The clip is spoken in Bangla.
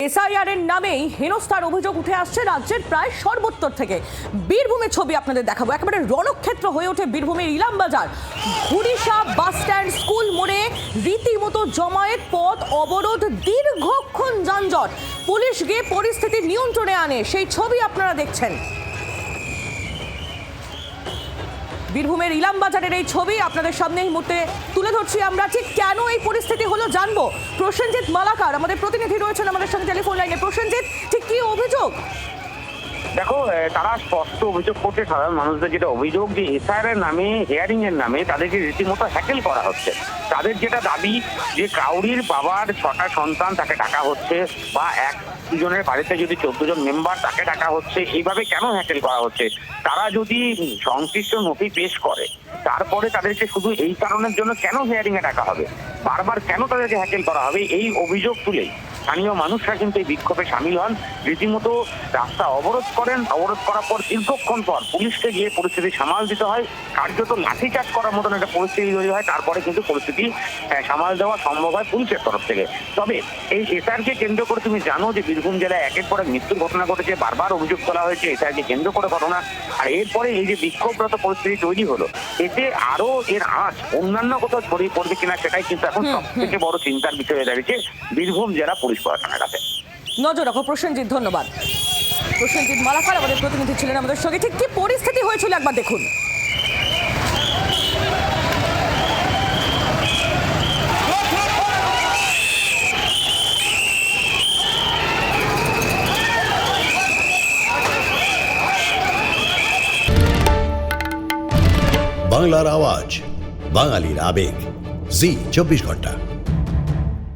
এসআইআর এর নামেই হেনস্থার অভিযোগ উঠে আসছে রাজ্যের প্রায় সর্বত্র থেকে। বীরভূমের ছবি আপনাদের দেখাবো। একেবারে রণক্ষেত্র হয়ে ওঠে বীরভূমের ইলামবাজার। ঘুরিশা বাস স্ট্যান্ড, স্কুল মোড়ে রীতিমতো জমায়েত, পথ অবরোধ, দীর্ঘক্ষণ যানজট। পুলিশ গিয়ে পরিস্থিতি নিয়ন্ত্রণে আনে, সেই ছবি আপনারা দেখছেন। বীরভূমের ইলামবাজারের এই ছবি আপনাদের সামনে এই মুহূর্তে তুলে ধরছি আমরা। ঠিক কেন এই পরিস্থিতি হলো জানবো। প্রসেনজিৎ মালাকার আমাদের প্রতিনিধি রয়েছেন আমাদের সঙ্গে টেলিফোন লাইনে। প্রসেনজিৎ, ঠিক কি অভিযোগ? দেখো, তারা স্পষ্ট অভিযোগ করছে সাধারণ মানুষদের, যেটা অভিযোগ যে এসআইআর এর নামে, হিয়ারিং এর নামে তাদেরকে রীতিমতো হ্যাকেল করা হচ্ছে। তাদের যেটা দাবি যে কাউরির বাবার 6টা সন্তান তাকে ডাকা হচ্ছে, বা দুজনের বাড়িতে যদি 14 জন মেম্বার তাকে ডাকা হচ্ছে, এইভাবে কেন হ্যাকেল করা হচ্ছে? তারা যদি সংশ্লিষ্ট নথি পেশ করে তারপরে তাদেরকে শুধু এই কারণের জন্য কেন হিয়ারিং এ ডাকা হবে, বারবার কেন তাদেরকে হ্যাকেল করা হবে, এই অভিযোগ তুলেই স্থানীয় মানুষরা কিন্তু এই বিক্ষোভে সামিল হন। রীতিমতো রাস্তা অবরোধ করেন। অবরোধ করার পর দীর্ঘক্ষণ পর পুলিশকে গিয়ে পরিস্থিতি সামাল দিতে হয়। কার্যত লাঠিচার্জ করার মতন একটা পরিস্থিতি তৈরি হয়। তারপরে কিন্তু পরিস্থিতি সামাল দেওয়া সম্ভব হয় পুলিশের তরফ থেকে। তবে এই এসআইআরকে কেন্দ্র করে তুমি জানো যে বীরভূম জেলায় একের পর এক মৃত্যুর ঘটনা ঘটেছে। বারবার অভিযোগ তোলা হয়েছে এসআইআরকে কেন্দ্র করে ঘটনা। আর এরপরে এই যে বিক্ষোভরত পরিস্থিতি তৈরি হলো, এতে আরো এর আঁচ অন্যান্য কোথাও ছড়িয়ে পড়বে কিনা সেটাই কিন্তু এখন সব থেকে বড় চিন্তার বিষয় হয়ে দাঁড়িয়েছে বীরভূম জেলা পুলিশ প্রশাসনের কাছে। নজর রাখো প্রসেনজিৎ, ধন্যবাদ। প্রসেনজিৎ মালাকার আমাদের প্রতিনিধি ছিলেন আমাদের সঙ্গে। ঠিক কি পরিস্থিতি হয়েছিল একবার দেখুন। বাংলার আওয়াজ, বাঙালির আবেগ, জি 24 ঘন্টা।